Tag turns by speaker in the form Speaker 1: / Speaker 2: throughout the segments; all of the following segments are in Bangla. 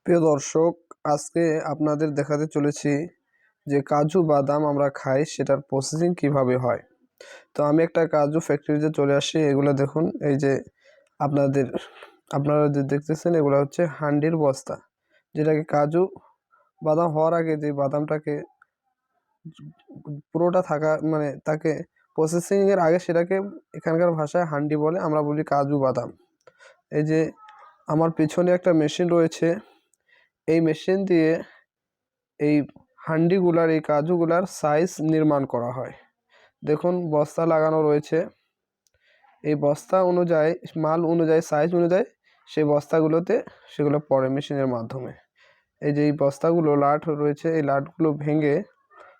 Speaker 1: প্রিয় দর্শক, আজকে আপনাদের দেখাতে চলেছি যে কাজু বাদাম আমরা খাই সেটার প্রসেসিং কিভাবে হয়। তো আমি একটা কাজু ফ্যাক্টরিতে চলে আসি। এগুলো দেখুন, এই যে আপনারা যে দেখতেছেন এগুলো হচ্ছে হান্ডির বস্তা, যেটাকে কাজু বাদাম হওয়ার আগে যে বাদামটাকে পুরোটা থাকা মানে তাকে প্রসেসিং এর আগে সেটাকে এখানকার ভাষায় হান্ডি বলে, আমরা বলি কাজু বাদাম। এই যে আমার পিছনে একটা মেশিন রয়েছে, এই মেশিন দিয়ে এই হান্ডিগুলার এই কাজুগুলার সাইজ নির্মাণ করা হয়। দেখুন বস্তা লাগানো রয়েছে, এই বস্তা অনুযায়ী মাল অনুযায়ী সাইজ অনুযায়ী সেই বস্তাগুলোতে সেগুলো পড়ে মেশিনের মাধ্যমে। এই যে এই বস্তাগুলো লাট রয়েছে, এই লাটগুলো ভেঙে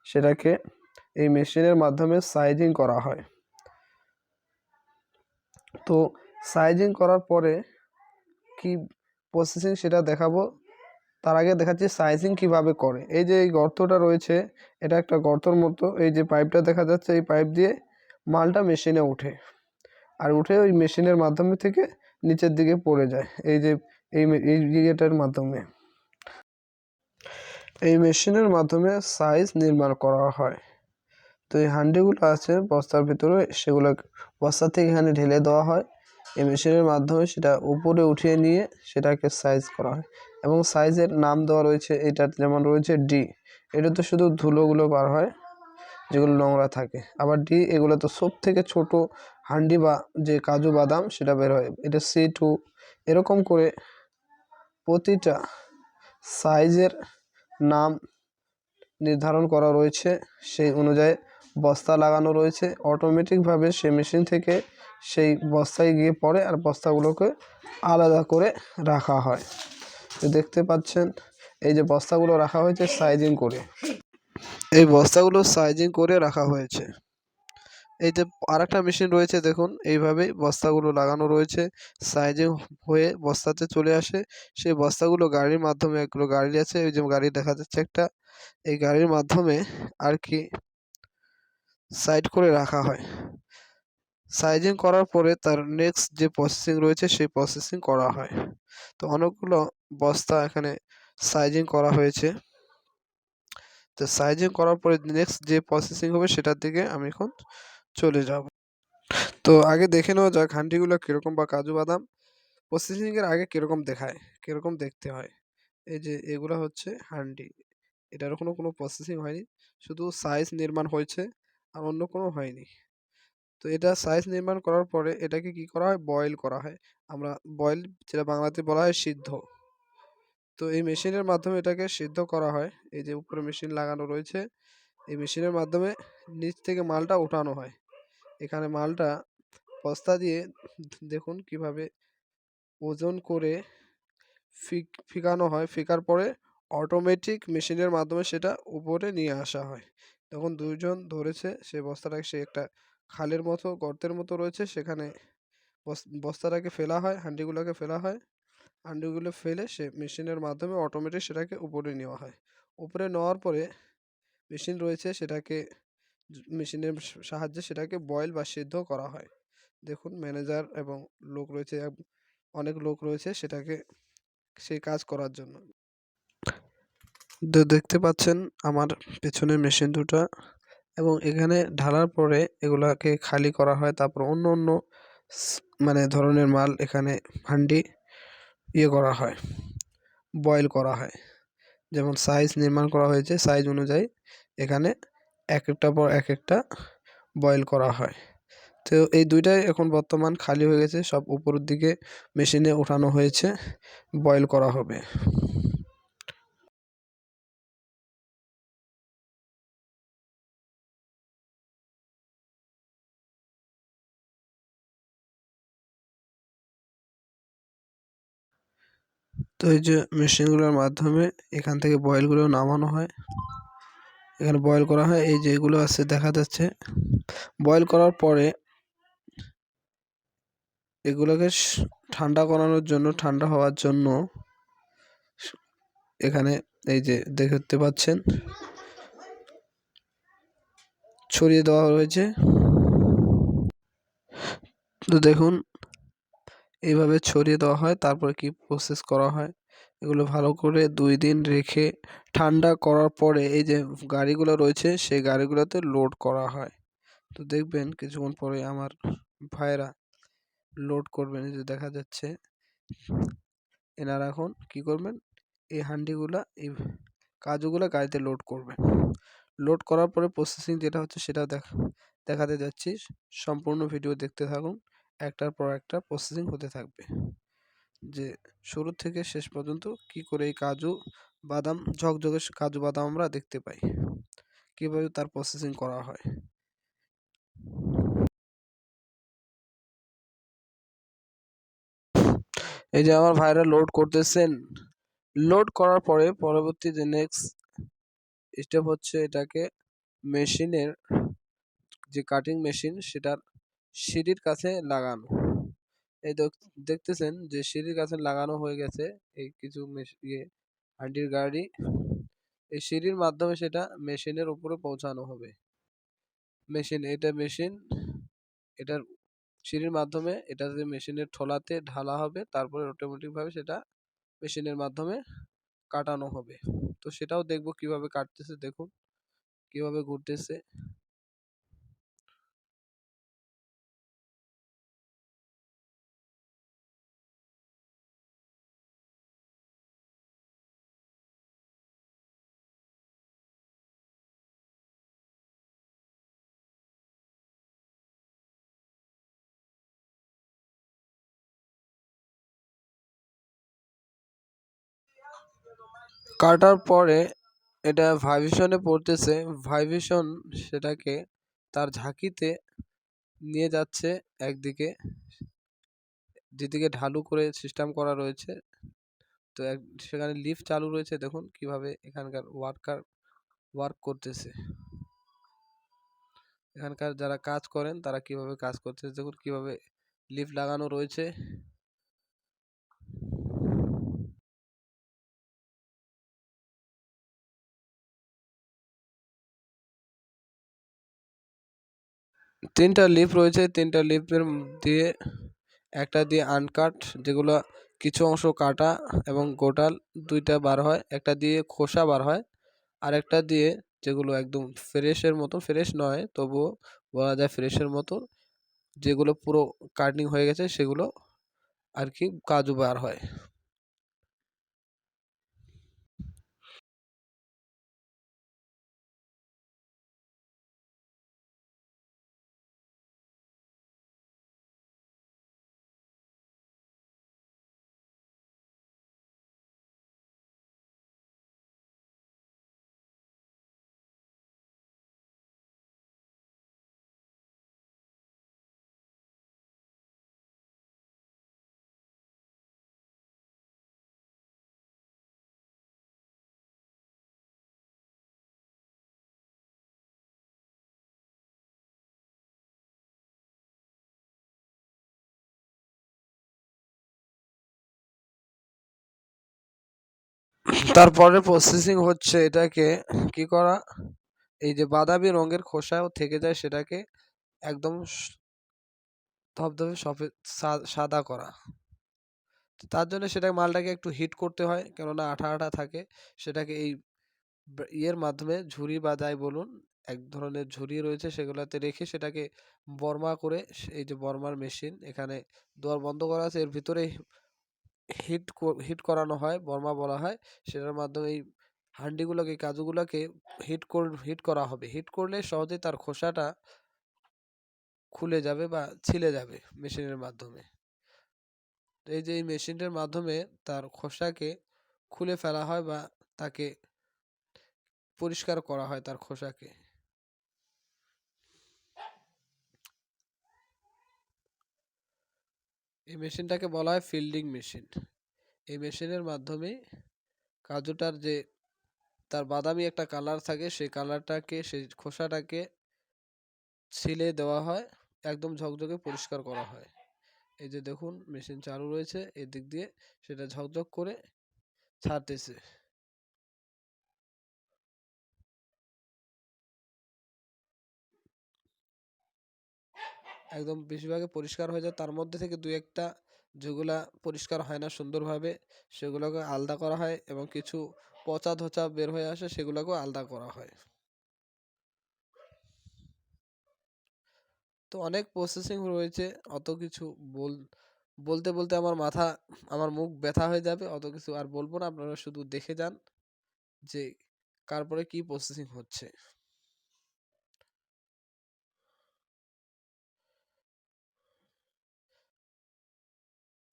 Speaker 1: সেটাকে এই মেশিনের মাধ্যমে সাইজিং করা হয়। তো সাইজিং করার পরে কি প্রসেসিং সেটা দেখাবো। তার আগে দেখাচ্ছি সাইজিং কিভাবে করে। এই যে এই গর্তটা রয়েছে, এটা একটা গর্তর মতো। এই যে পাইপটা দেখা যাচ্ছে, এই পাইপ দিয়ে মালটা মেশিনে ওঠে, আর উঠে ওই মেশিনের মাধ্যমে থেকে নিচের দিকে পড়ে যায়। এই যে এই ইয়েটার মাধ্যমে, এই মেশিনের মাধ্যমে সাইজ নির্মাণ করা হয়। তো এই হান্ডিগুলো আছে বস্তার ভিতরে, সেগুলো বস্তা থেকে এখানে ঢেলে দেওয়া হয়। এই মেশিনের মাধ্যমে সেটা উপরে উঠিয়ে নিয়ে সেটাকে সাইজ করা হয়, এবং সাইজের নাম দেওয়া রয়েছে। এটা যেমন রয়েছে ডি, এটা তো শুধু ধুলোগুলো বার হয় যেগুলো নোংরা থাকে। আবার ডি, এগুলো তো সব থেকে ছোট হান্ডি বা যে কাজু বাদাম সেটা বের হয়। এটা C2, এরকম করে প্রতিটা সাইজের নাম নির্ধারণ করা রয়েছে। সেই অনুযায়ী বস্তা লাগানো রয়েছে, অটোমেটিকভাবে সে মেশিন থেকে সেই বস্তায় গিয়ে পড়ে, আর বস্তাগুলোকে আলাদা করে রাখা হয়। তো দেখতে পাচ্ছেন এই যে বস্তাগুলো রাখা হয়েছে সাইজিং করে, এই বস্তাগুলো সাইজিং করে রাখা হয়েছে। এই যে আরেকটা মেশিন রয়েছে, দেখুন এইভাবেই বস্তাগুলো লাগানো রয়েছে, সাইজিং হয়ে বস্তাতে চলে আসে। সেই বস্তাগুলো গাড়ির মাধ্যমে, এগুলো গাড়ি আছে, ওই যে গাড়ি দেখা যাচ্ছে একটা, এই গাড়ির মাধ্যমে আর কি সাইড করে রাখা হয়। সাইজিং করার পরে তার নেক্সট যে প্রসেসিং রয়েছে সেই প্রসেসিং করা হয়। তো অনেকগুলো বস্তা এখানে সাইজিং করা হয়েছে। তো সাইজিং করার পরে নেক্সট যে প্রসেসিং হবে সেটার দিকে আমি এখন চলে যাব। তো আগে দেখে নেওয়া যাক হান্ডিগুলো কীরকম, বা কাজু বাদাম প্রসেসিংয়ের আগে কীরকম দেখায়, কীরকম দেখতে হয়। এই যে এগুলো হচ্ছে হান্ডি, এটার কোনো প্রসেসিং হয়নি, শুধু সাইজ নির্মাণ হয়েছে, আর অন্য কোনো হয়নি। তো এটা সাইজ নির্মাণ করার পরে এটাকে কি করা হয়, বয়েল করা হয়। আমরা বয়েল, যেটা বাংলাতে বলা হয় সিদ্ধ। তো এই মেশিনের মাধ্যমে এটাকে সিদ্ধ করা হয়। এই যে উপরে মেশিন লাগানো রয়েছে, এই মেশিনের মাধ্যমে নিচ থেকে মালটা উঠানো হয়। এখানে মালটা বস্তা দিয়ে দেখুন কিভাবে ওজন করে ফিকানো হয়। ফিকার পরে অটোমেটিক মেশিনের মাধ্যমে সেটা উপরে নিয়ে আসা হয়। তখন দুইজন ধরেছে সেই বস্তাটাকে, সে একটা খালের মতো গর্তের মতো রয়েছে, সেখানে বস্তাটাকে ফেলা হয়, হান্ডিগুলোকে ফেলা হয়। হান্ডিগুলো ফেলে সে মেশিনের মাধ্যমে অটোমেটিক সেটাকে উপরে নেওয়া হয়। উপরে নেওয়ার পরে মেশিন রয়েছে, সেটাকে মেশিনের সাহায্যে সেটাকে বয়েল বা সিদ্ধ করা হয়। দেখুন ম্যানেজার এবং লোক রয়েছে, অনেক লোক রয়েছে সেটাকে সেই কাজ করার জন্য। দেখতে পাচ্ছেন আমার পেছনে মেশিন দুটা, এবং এখানে ঢালার পরে এগুলাকে খালি করা হয়। তারপর অন্য অন্য মানে ধরনের মাল এখানে হান্ডি করা হয়, বয়েল করা হয়। যেমন সাইজ নির্মাণ করা হয়েছে, সাইজ অনুযায়ী এখানে এক একটা পর এক একটা বয়েল করা হয়। তো এই দুইটাই এখন বর্তমান খালি হয়ে গেছে, সব উপরের দিকে মেশিনে ওঠানো হয়েছে, বয়েল করা হবে। তো এই যে মেশিনগুলোর মাধ্যমে এখান থেকে বয়েলগুলো নামানো হয়, এখানে বয়েল করা হয়। এই যে এগুলো আছে দেখা যাচ্ছে, বয়েল করার পরে এগুলোকে ঠান্ডা করানোর জন্য, ঠান্ডা হওয়ার জন্য এখানে এই যে দেখতে পাচ্ছেন ছড়িয়ে দেওয়া হয়েছে। তো দেখুন এইভাবে ছড়িয়ে দেওয়া হয়, তারপরে কি প্রসেস করা হয় এগুলো ভালো করে 2 দিন রেখে ঠান্ডা করার পরে এই যে গাড়িগুলো রয়েছে সেই গাড়িগুলোতে লোড করা হয়। তো দেখবেন কিছুক্ষণ পরে আমার ভাইয়েরা লোড করবেন, এই যে দেখা যাচ্ছে এনারা এখন কি করবেন, এই হান্ডিগুলা এই কাজুগুলা গাড়িতে লোড করবেন। লোড করার পরে প্রসেসিং যেটা হচ্ছে সেটা দেখাতে যাচ্ছি। সম্পূর্ণ ভিডিও দেখতে থাকুন, একটার পর একটা প্রসেসিং হতে থাকবে, যে শুরু থেকে শেষ পর্যন্ত কি করে এই কাজু বাদাম ঝকঝকে কাজু বাদাম আমরা দেখতে পাই, কিভাবে তার প্রসেসিং করা হয়। এই যে আমার ভাইরা লোড করতেছেন, লোড করার পরে পরবর্তী যে নেক্সট স্টেপ হচ্ছে এটাকে মেশিনের যে কাটিং মেশিন সেটার সিঁড়ির কাছে লাগানো। এই দেখতেছেন যে সিঁড়ির কাছে লাগানো হয়ে গেছে এই কিছু হান্ডির গাড়ি, এই সিঁড়ির মাধ্যমে সেটা মেশিনের উপরে পৌঁছানো হবে। মেশিন এটার সিঁড়ির মাধ্যমে এটা যে মেশিনের ঠোলাতে ঢালা হবে, তারপরে অটোমেটিক ভাবে সেটা মেশিনের মাধ্যমে কাটানো হবে। তো সেটাও দেখবো কিভাবে কাটতেছে, দেখুন কিভাবে ঘুরতেছে। কাটার পরে এটা ভাইব্রেশনে পড়তেছে, ভাইব্রেশন সেটাকে তার ঝাঁকিতে নিয়ে যাচ্ছে একদিকে, যেদিকে ঢালু করে সিস্টেম করা রয়েছে। তো সেখানে লিফট চালু রয়েছে, দেখুন কিভাবে এখানকার ওয়ার্ক করতেছে, এখানকার যারা কাজ করেন তারা কিভাবে কাজ করতেছে, দেখুন কিভাবে লিফট লাগানো রয়েছে। তিনটা লিফট রয়েছে, তিনটা লিফটের দিয়ে একটা দিয়ে আনকাট, যেগুলো কিছু অংশ কাটা এবং গোটাল দুইটা বার হয়, একটা দিয়ে খোসা বার হয়, আর একটা দিয়ে যেগুলো একদম ফ্রেশের মতো, ফ্রেশ নয় তবুও বলা যায় ফ্রেশের মতো, যেগুলো পুরো কাটিং হয়ে গেছে সেগুলো আর কি কাজু বার হয়। তারপরে প্রসেসিং হচ্ছে এটাকে কি করা, এই যে বাদামি রঙের খোসাও থেকে যায় সেটাকে একদম ধবধবে সফেদ সাদা করা। তার জন্য সেটা মালটাকে একটু হিট করতে হয়, কেননা আঠা আঠা থাকে। সেটাকে এই ইয়ের মাধ্যমে ঝুড়ি বা যাই বলুন, এক ধরনের ঝুড়ি রয়েছে সেগুলোতে রেখে সেটাকে বর্মা করে, এই যে বর্মার মেশিন, এখানে দুয়ার বন্ধ করা আছে, এর ভিতরে হিট করানো হয়, বর্মা বলা হয়। সেটার মাধ্যমে এই হান্ডিগুলোকে, কাজুগুলোকে হিট করা হবে। হিট করলে সহজে তার খোসাটা খুলে যাবে বা ছিলে যাবে মেশিনের মাধ্যমে। তো এই যে এই মেশিনটার মাধ্যমে তার খোসাকে খুলে ফেলা হয় বা তাকে পরিষ্কার করা হয় তার খোসাকে। এই মেশিনটাকে বলা হয় ফিল্ডিং মেশিন। এই মেশিনের মাধ্যমে কাজুটার যে তার বাদামি একটা কালার থাকে, সেই কালারটাকে, সেই খোসাটাকে ছিলে দেওয়া হয়, একদম ঝকঝকে পরিষ্কার করা হয়। এই যে দেখুন মেশিন চালু রয়েছে, এদিক দিয়ে সেটা ঝকঝক করে ছাড়তেছে। একদম বেশিরভাগই পরিষ্কার হয়ে যায়, তার মধ্যে থেকে দুই একটা যেগুলা পরিষ্কার হয় না সুন্দরভাবে সেগুলোকে আলাদা করা হয় এবং কিছু পচা ধচা বের হয়ে আসে সেগুলোকেও আলাদা করা হয়। তো অনেক প্রসেসিং রয়েছে, অত কিছু বলতে বলতে আমার মুখ ব্যথা হয়ে যাবে, অত কিছু আর বলবো না, আপনারা শুধু দেখে যান যে তারপরে কি প্রসেসিং হচ্ছে।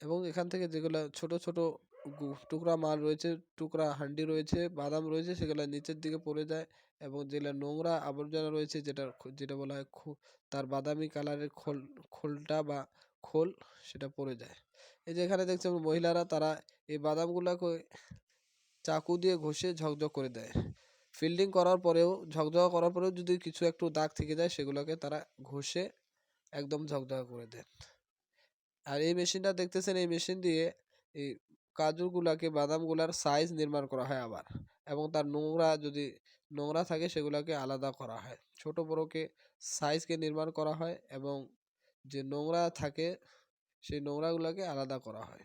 Speaker 1: এবং এখান থেকে যেগুলা ছোট ছোট টুকরা মাল রয়েছে, টুকরা হান্ডি রয়েছে, বাদাম রয়েছে, সেগুলা নিচের দিকে পড়ে যায় এবং যেগুলা নোংরা আবর্জনা রয়েছে যেটা বলা হয় তার বাদামি কালারের খোলটা বা খোল, সেটা পড়ে যায়। এই যে এখানে দেখছেন মহিলারা তারা এই বাদামগুলাকে চাকু দিয়ে ঘষে ঝকঝক করে দেয়। ফিল্ডিং করার পরেও ঝকঝক করার পরেও যদি কিছু একটু দাগ থেকে যায় সেগুলোকে তারা ঘষে একদম ঝকঝক করে দেয়। আর এই মেশিনটা দেখতেছেন, এই মেশিন দিয়ে এই কাজুগুলাকে বাদামগুলার সাইজ নির্মাণ করা হয় আবার, এবং তার নোংরা থাকে সেগুলোকে আলাদা করা হয়, ছোট বড়কে সাইজকে নির্মাণ করা হয় এবং যে নোংরা থাকে সেই নোংরাগুলোকে আলাদা করা হয়।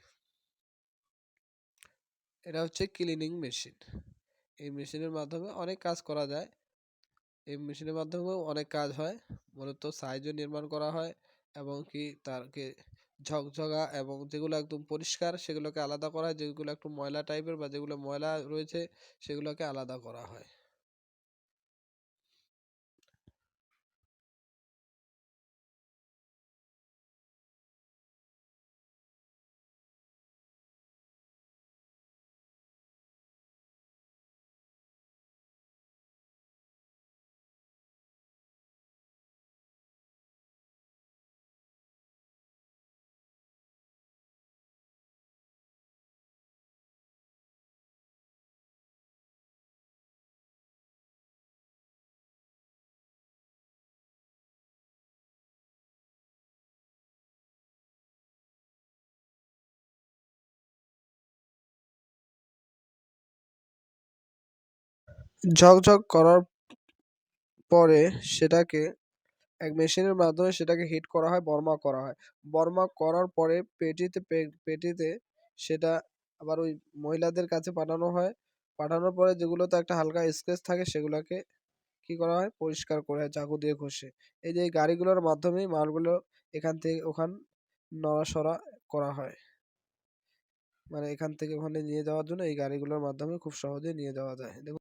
Speaker 1: এটা হচ্ছে ক্লিনিং মেশিন। এই মেশিনের মাধ্যমে অনেক কাজ করা যায়, এই মেশিনের মাধ্যমেও অনেক কাজ হয়, মূলত সাইজও নির্মাণ করা হয় এবং কি তারকে ঝকঝকা এবং যেগুলো একদম পরিষ্কার সেগুলোকে আলাদা করা হয়, যেগুলো একটু ময়লা টাইপের বা যেগুলো ময়লা রয়েছে সেগুলোকে আলাদা করা হয়। ঝকঝক করার পরে সেটাকে এক মেশিনের মাধ্যমে সেটাকে হিট করা হয়, বর্মা করা হয়। বর্মা করার পরে পেটিতে সেটা আবার ওই মহিলাদের কাছে পাঠানো হয়। পাঠানোর পরে যেগুলোতে একটা হালকা স্কেচ থাকে সেগুলোকে কি করা হয়, পরিষ্কার করে হয় চাকু দিয়ে ঘষে। এই যে এই গাড়িগুলোর মাধ্যমেই মালগুলো এখান থেকে ওখান নড়াসড়া করা হয়, মানে এখান থেকে ওখানে নিয়ে যাওয়ার জন্য এই গাড়িগুলোর মাধ্যমে খুব সহজে নিয়ে যাওয়া যায়। দেখুন